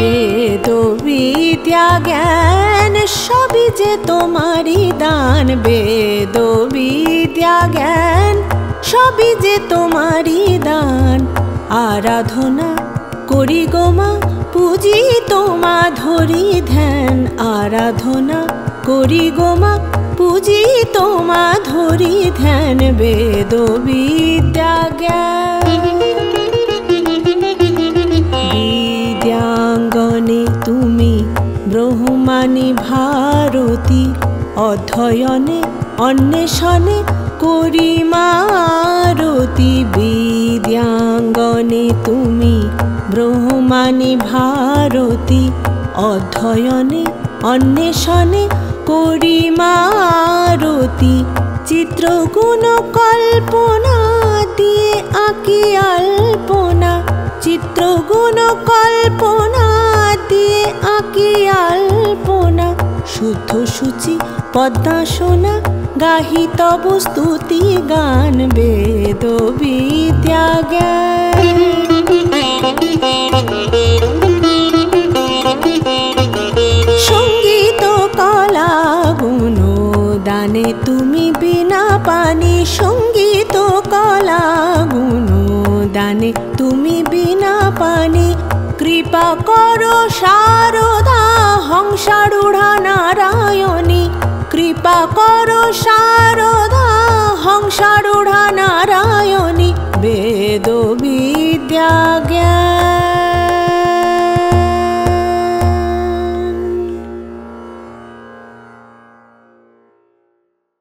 বেদ বিদ্যা জ্ঞান সবই যে তোমারই দান, বেদ বিদ্যা জ্ঞান সবই যে তোমারই দান। আরাধনা করি গো মা, পুজি তোমা ধরি ধ্যান। আরাধনা করি গো মা, পুজি তোমা ধরি ধ্যান। বেদ বিদ্যা জ্ঞান বিদ্যাঙ্গনে তুমি ব্রহ্মাণী ভারতী, অধ্যয়নে অন্বেষণে করি মারতি। বিদ্যাঙ্গনে তুমি ব্রহ্মাণী ভারতী, অধ্যয়নে অন্বেষণে করি মারতি। চিত্রগুণ কল্পনা দিয়ে আঁকি আলপনা, চিত্রগুণ কল্পনা দিয়ে আঁকি আলপনা। শুদ্ধ সূচি পদ্মাসনা গাহি তব স্তুতি গান। বেদ বিদ্যা জ্ঞান সঙ্গীত কলা গুণ দানে তুমি বিনা পানি। সঙ্গীত কলা গুণ দানে তুমি বিনা পানি। কৃপা করো শারদা হংসারূঢ়া নারায়ণী। কৃপা করো শারদা হংসারূঢ়া